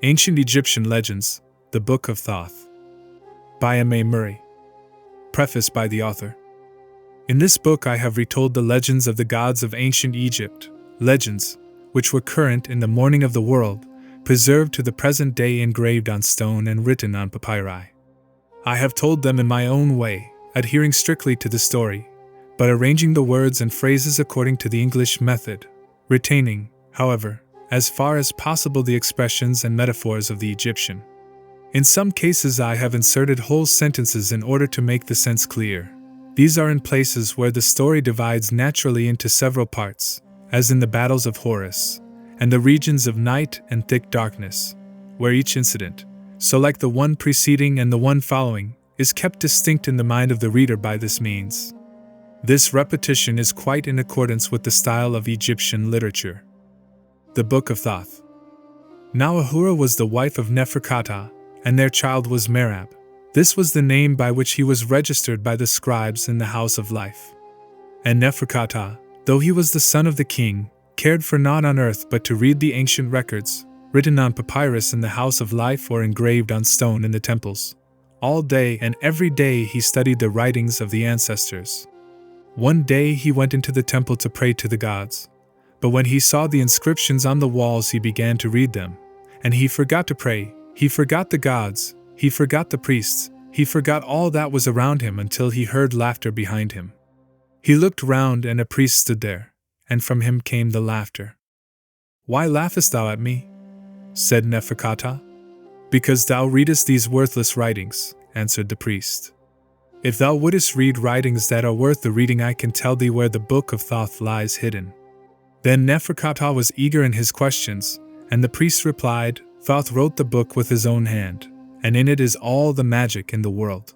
Ancient Egyptian Legends, the Book of Thoth. By M.A. Murray. Preface by the author. In this book I have retold the legends of the gods of ancient Egypt, legends which were current in the morning of the world, preserved to the present day, engraved on stone and written on papyri. I have told them in my own way, adhering strictly to the story, but arranging the words and phrases according to the English method, retaining, however, as far as possible the expressions and metaphors of the Egyptian. In some cases I have inserted whole sentences in order to make the sense clear. These are in places where the story divides naturally into several parts, as in the battles of Horus, and the regions of night and thick darkness, where each incident, so like the one preceding and the one following, is kept distinct in the mind of the reader by this means. This repetition is quite in accordance with the style of Egyptian literature. The Book of Thoth. Now Ahura was the wife of Nefer-ka-ptah, and their child was Merab. This was the name by which he was registered by the scribes in the House of Life. And Nefer-ka-ptah, though he was the son of the king, cared for naught on earth but to read the ancient records, written on papyrus in the House of Life or engraved on stone in the temples. All day and every day he studied the writings of the ancestors. One day he went into the temple to pray to the gods. But when he saw the inscriptions on the walls he began to read them, and he forgot to pray, he forgot the gods, he forgot the priests, he forgot all that was around him until he heard laughter behind him. He looked round and a priest stood there, and from him came the laughter. "Why laughest thou at me?" said Nefer-ka-ptah. "Because thou readest these worthless writings," answered the priest. "If thou wouldest read writings that are worth the reading, I can tell thee where the Book of Thoth lies hidden." Then Nefer-ka-ptah was eager in his questions, and the priest replied, "Thoth wrote the book with his own hand, and in it is all the magic in the world.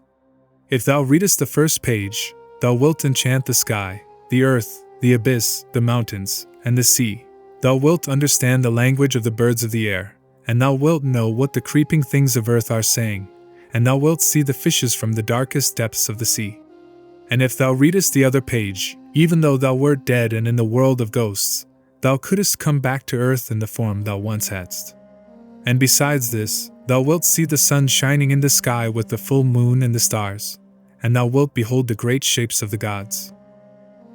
If thou readest the first page, thou wilt enchant the sky, the earth, the abyss, the mountains, and the sea. Thou wilt understand the language of the birds of the air, and thou wilt know what the creeping things of earth are saying, and thou wilt see the fishes from the darkest depths of the sea. And if thou readest the other page, even though thou wert dead and in the world of ghosts, thou couldst come back to earth in the form thou once hadst. And besides this, thou wilt see the sun shining in the sky with the full moon and the stars, and thou wilt behold the great shapes of the gods."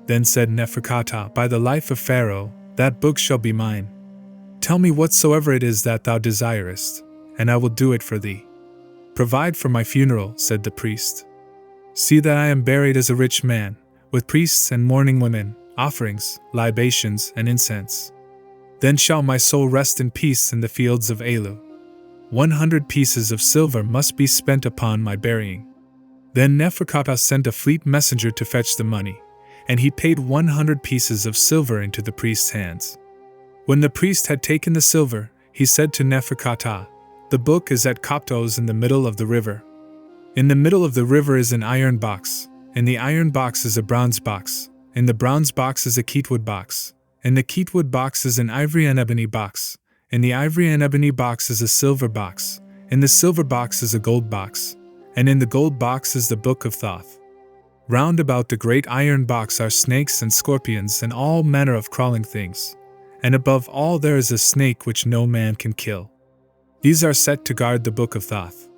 Then said Nefer-ka-ptah, "By the life of Pharaoh, that book shall be mine. Tell me whatsoever it is that thou desirest, and I will do it for thee." "Provide for my funeral," said the priest. "See that I am buried as a rich man, with priests and mourning women, offerings, libations, and incense. Then shall my soul rest in peace in the fields of Elu. 100 pieces of silver must be spent upon my burying." Then Nefer-ka-ptah sent a fleet messenger to fetch the money, and he paid 100 pieces of silver into the priest's hands. When the priest had taken the silver, he said to Nefer-ka-ptah, "The book is at Koptos in the middle of the river. In the middle of the river is an iron box, in the iron box is a bronze box, in the bronze box is a keytwood box, in the keytwood box is an ivory and ebony box, in the ivory and ebony box is a silver box, in the silver box is a gold box, and in the gold box is the Book of Thoth. Round about the great iron box are snakes and scorpions and all manner of crawling things, and above all there is a snake which no man can kill. These are set to guard the Book of Thoth."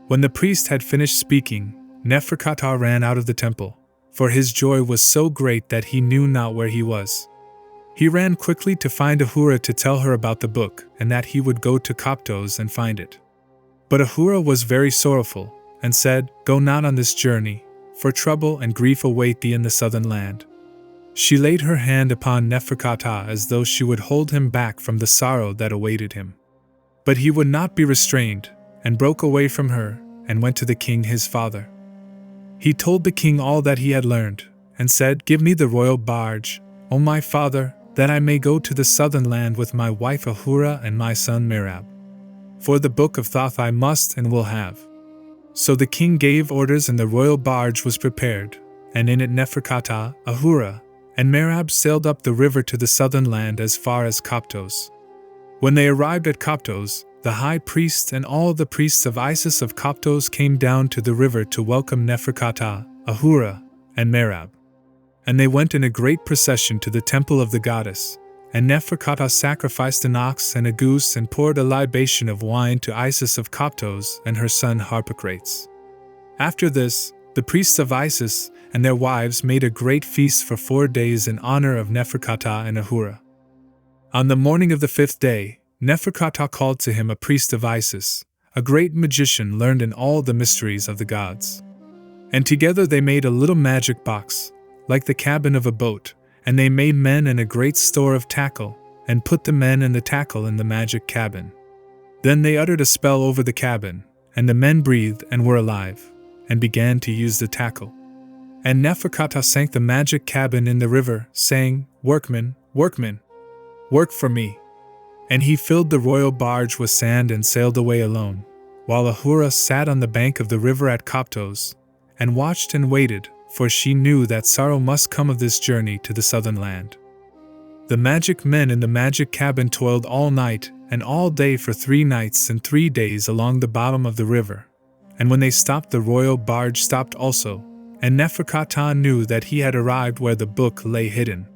When the priest had finished speaking, Nefer-ka-ptah ran out of the temple, for his joy was so great that he knew not where he was. He ran quickly to find Ahura to tell her about the book, and that he would go to Koptos and find it. But Ahura was very sorrowful, and said, "Go not on this journey, for trouble and grief await thee in the southern land." She laid her hand upon Nefer-ka-ptah as though she would hold him back from the sorrow that awaited him. But he would not be restrained, and broke away from her, and went to the king his father. He told the king all that he had learned, and said, "Give me the royal barge, O my father, that I may go to the southern land with my wife Ahura and my son Merab. For the Book of Thoth I must and will have." So the king gave orders and the royal barge was prepared, and in it Nefer-ka-ptah, Ahura, and Merab sailed up the river to the southern land as far as Koptos. When they arrived at Koptos, the high priest and all the priests of Isis of Koptos came down to the river to welcome Nefer-ka-ptah, Ahura, and Merab. And they went in a great procession to the temple of the goddess, And Nefer-ka-ptah sacrificed an ox and a goose and poured a libation of wine to Isis of Koptos and her son Harpocrates. After this, the priests of Isis and their wives made a great feast for 4 days in honor of Nefer-ka-ptah and Ahura. On the morning of the 5th day, Nefer-ka-ptah called to him a priest of Isis, a great magician learned in all the mysteries of the gods. And together they made a little magic box, like the cabin of a boat, and they made men and a great store of tackle, and put the men and the tackle in the magic cabin. Then they uttered a spell over the cabin, and the men breathed and were alive, and began to use the tackle. And Nefer-ka-ptah sank the magic cabin in the river, saying, "Workmen, workmen, work for me." And he filled the royal barge with sand and sailed away alone, while Ahura sat on the bank of the river at Koptos, and watched and waited, for she knew that sorrow must come of this journey to the southern land. The magic men in the magic cabin toiled all night and all day for 3 nights and 3 days along the bottom of the river, and when they stopped the royal barge stopped also, and Nefer-ka-ptah knew that he had arrived where the book lay hidden.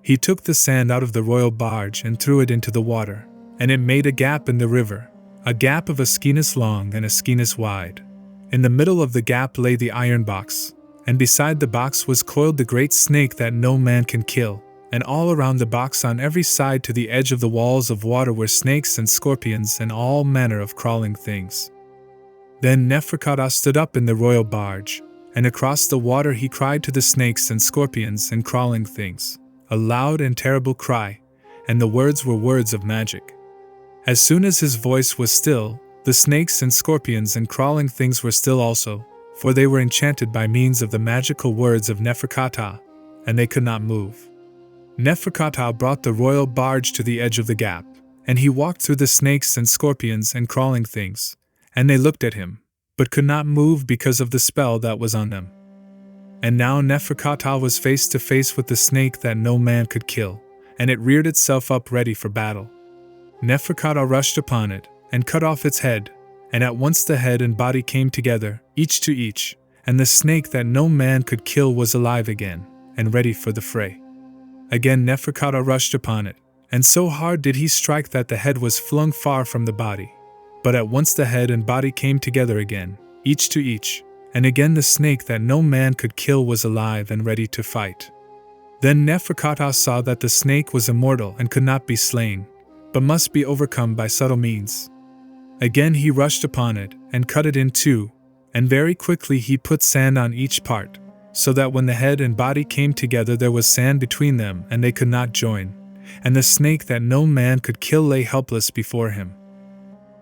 He took the sand out of the royal barge and threw it into the water, and it made a gap in the river, a gap of a skenas long and a skenas wide. In the middle of the gap lay the iron box, and beside the box was coiled the great snake that no man can kill, and all around the box on every side to the edge of the walls of water were snakes and scorpions and all manner of crawling things. Then Nefer-ka-ptah stood up in the royal barge, and across the water he cried to the snakes and scorpions and crawling things, a loud and terrible cry, and the words were words of magic. As soon as his voice was still, the snakes and scorpions and crawling things were still also, for they were enchanted by means of the magical words of Nefer-ka-ptah, and they could not move. Nefer-ka-ptah brought the royal barge to the edge of the gap, and he walked through the snakes and scorpions and crawling things, and they looked at him, but could not move because of the spell that was on them. And now Nefer-ka-ptah was face to face with the snake that no man could kill, and it reared itself up ready for battle. Nefer-ka-ptah rushed upon it, and cut off its head, and at once the head and body came together, each to each, and the snake that no man could kill was alive again, and ready for the fray. Again Nefer-ka-ptah rushed upon it, and so hard did he strike that the head was flung far from the body. But at once the head and body came together again, each to each, and again the snake that no man could kill was alive and ready to fight. Then Nefer-ka-ptah saw that the snake was immortal and could not be slain, but must be overcome by subtle means. Again he rushed upon it, and cut it in two, and very quickly he put sand on each part, so that when the head and body came together there was sand between them and they could not join, and the snake that no man could kill lay helpless before him.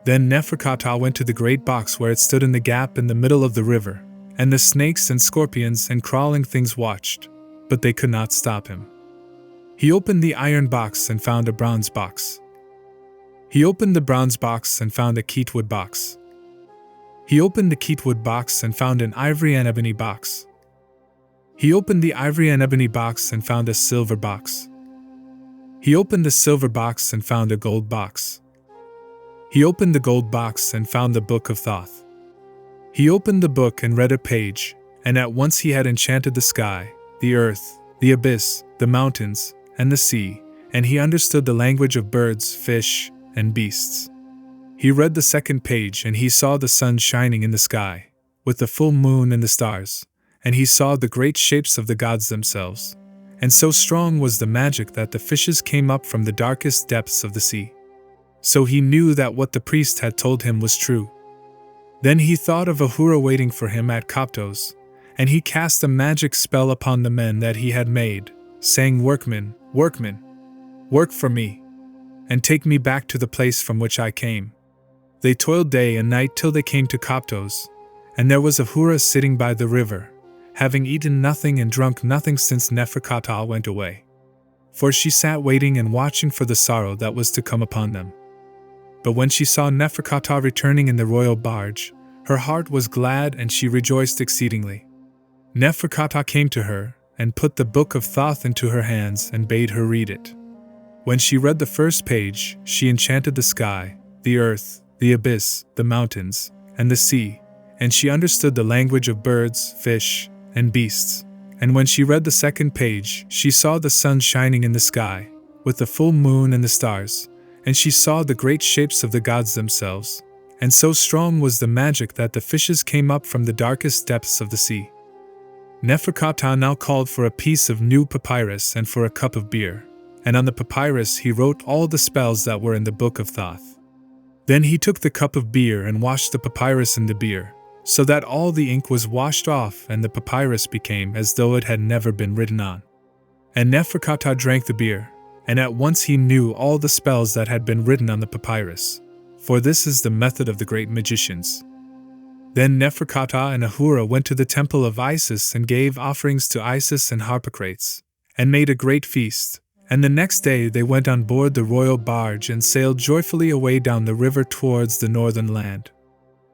Then Nefer-ka-ptah went to the great box where it stood in the gap in the middle of the river, and the snakes and scorpions and crawling things watched, but they could not stop him. He opened the iron box and found a bronze box. He opened the bronze box and found a keywood box. He opened the keywood box and found an ivory and ebony box. He opened the ivory and ebony box and found a silver box. He opened the silver box and found a gold box. He opened the gold box and found the Book of Thoth. He opened the book and read a page, and at once he had enchanted the sky, the earth, the abyss, the mountains, and the sea, and he understood the language of birds, fish, and beasts. He read the second page, and he saw the sun shining in the sky, with the full moon and the stars, and he saw the great shapes of the gods themselves, and so strong was the magic that the fishes came up from the darkest depths of the sea. So he knew that what the priest had told him was true. Then he thought of Ahura waiting for him at Koptos, and he cast a magic spell upon the men that he had made, saying, "Workmen, workmen, work for me, and take me back to the place from which I came." They toiled day and night till they came to Koptos, and there was Ahura sitting by the river, having eaten nothing and drunk nothing since Nefer-ka-ptah went away. For she sat waiting and watching for the sorrow that was to come upon them. But when she saw Nefer-ka-ptah returning in the royal barge, her heart was glad and she rejoiced exceedingly. Nefer-ka-ptah came to her, and put the Book of Thoth into her hands and bade her read it. When she read the first page, she enchanted the sky, the earth, the abyss, the mountains, and the sea, and she understood the language of birds, fish, and beasts. And when she read the second page, she saw the sun shining in the sky, with the full moon and the stars, and she saw the great shapes of the gods themselves, and so strong was the magic that the fishes came up from the darkest depths of the sea. Nefer-ka-ptah now called for a piece of new papyrus and for a cup of beer, and on the papyrus he wrote all the spells that were in the Book of Thoth. Then he took the cup of beer and washed the papyrus in the beer, so that all the ink was washed off and the papyrus became as though it had never been written on. And Nefer-ka-ptah drank the beer, and at once he knew all the spells that had been written on the papyrus, for this is the method of the great magicians. Then Nefer-ka-ptah and Ahura went to the temple of Isis and gave offerings to Isis and Harpocrates, and made a great feast, and the next day they went on board the royal barge and sailed joyfully away down the river towards the northern land.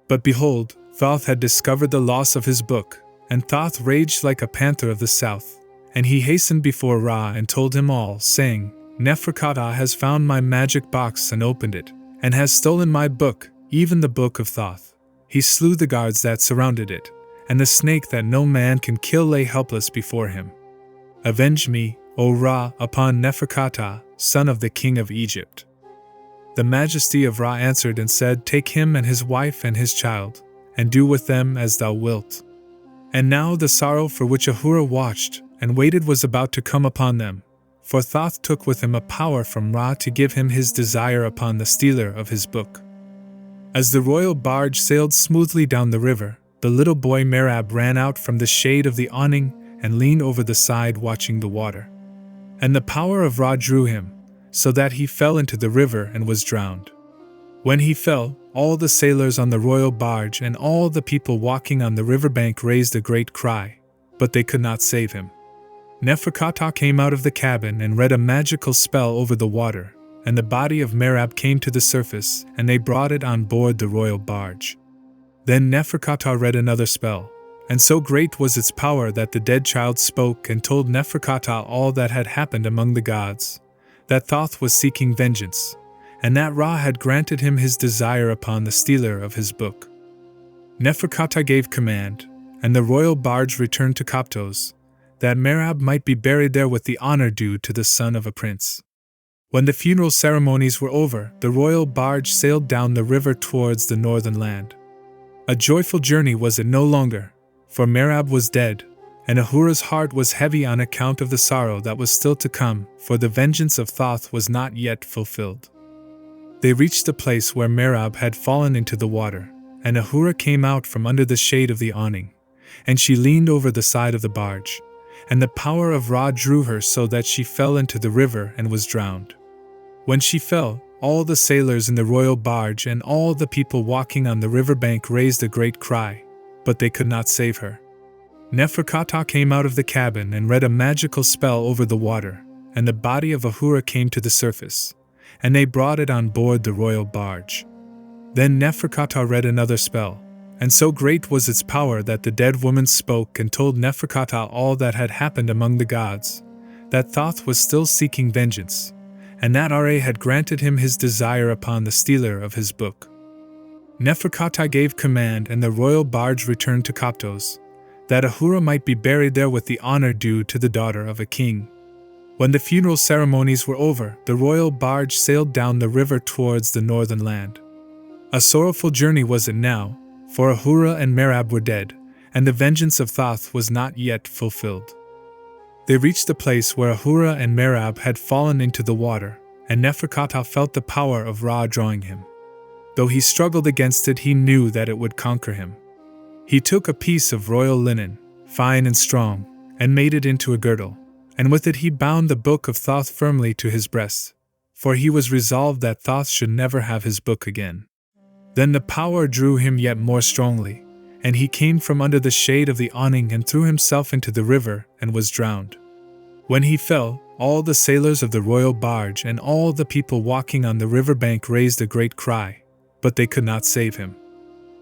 But behold, Thoth had discovered the loss of his book, and Thoth raged like a panther of the south, and he hastened before Ra and told him all, saying, Nefer-ka-ptah has found my magic box and opened it, and has stolen my book, even the Book of Thoth. He slew the guards that surrounded it, and the snake that no man can kill lay helpless before him. Avenge me, O Ra, upon Nefer-ka-ptah, son of the king of Egypt. The majesty of Ra answered and said, Take him and his wife and his child, and do with them as thou wilt. And now the sorrow for which Ahura watched and waited was about to come upon them, for Thoth took with him a power from Ra to give him his desire upon the stealer of his book. As the royal barge sailed smoothly down the river, the little boy Merab ran out from the shade of the awning and leaned over the side watching the water. And the power of Ra drew him, so that he fell into the river and was drowned. When he fell, all the sailors on the royal barge and all the people walking on the riverbank raised a great cry, but they could not save him. Nefer-ka-ptah came out of the cabin and read a magical spell over the water, and the body of Merab came to the surface, and they brought it on board the royal barge. Then Nefer-ka-ptah read another spell, and so great was its power that the dead child spoke and told Nefer-ka-ptah all that had happened among the gods, that Thoth was seeking vengeance, and that Ra had granted him his desire upon the stealer of his book. Nefer-ka-ptah gave command, and the royal barge returned to Koptos, that Merab might be buried there with the honor due to the son of a prince. When the funeral ceremonies were over, the royal barge sailed down the river towards the northern land. A joyful journey was it no longer, for Merab was dead, and Ahura's heart was heavy on account of the sorrow that was still to come, for the vengeance of Thoth was not yet fulfilled. They reached the place where Merab had fallen into the water, and Ahura came out from under the shade of the awning, and she leaned over the side of the barge, and the power of Ra drew her so that she fell into the river and was drowned. When she fell, all the sailors in the royal barge and all the people walking on the riverbank raised a great cry, but they could not save her. Nefer-ka-ptah came out of the cabin and read a magical spell over the water, and the body of Ahura came to the surface, and they brought it on board the royal barge. Then Nefer-ka-ptah read another spell, and so great was its power that the dead woman spoke and told Nefer-ka-ptah all that had happened among the gods, that Thoth was still seeking vengeance, and that Ra had granted him his desire upon the stealer of his book. Nefer-ka-ptah gave command, and the royal barge returned to Koptos, that Ahura might be buried there with the honor due to the daughter of a king. When the funeral ceremonies were over, the royal barge sailed down the river towards the northern land. A sorrowful journey was it now, for Ahura and Merab were dead, and the vengeance of Thoth was not yet fulfilled. They reached the place where Ahura and Merab had fallen into the water, and Nefer-ka-ptah felt the power of Ra drawing him. Though he struggled against it, he knew that it would conquer him. He took a piece of royal linen, fine and strong, and made it into a girdle, and with it he bound the Book of Thoth firmly to his breast, for he was resolved that Thoth should never have his book again. Then the power drew him yet more strongly, and he came from under the shade of the awning and threw himself into the river and was drowned. When he fell, all the sailors of the royal barge and all the people walking on the riverbank raised a great cry, but they could not save him.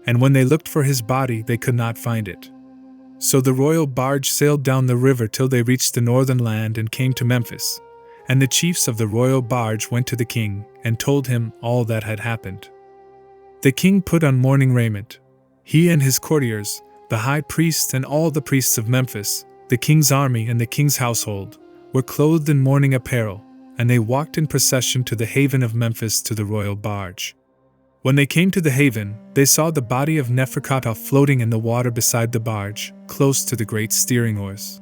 And when they looked for his body, they could not find it. So the royal barge sailed down the river till they reached the northern land and came to Memphis, and the chiefs of the royal barge went to the king and told him all that had happened. The king put on mourning raiment. He and his courtiers, the high priest and all the priests of Memphis, the king's army and the king's household, were clothed in mourning apparel, and they walked in procession to the haven of Memphis to the royal barge. When they came to the haven, they saw the body of Nefer-ka-ptah floating in the water beside the barge, close to the great steering oars.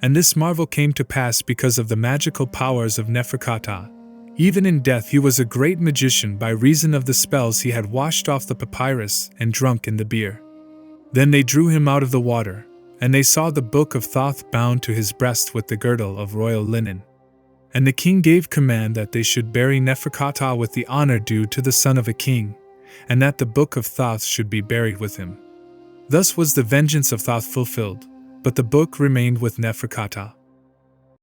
And this marvel came to pass because of the magical powers of Nefer-ka-ptah. Even in death he was a great magician by reason of the spells he had washed off the papyrus and drunk in the beer. Then they drew him out of the water, and they saw the Book of Thoth bound to his breast with the girdle of royal linen. And the king gave command that they should bury Nefer-ka-ptah with the honor due to the son of a king, and that the Book of Thoth should be buried with him. Thus was the vengeance of Thoth fulfilled, but the book remained with Nefer-ka-ptah.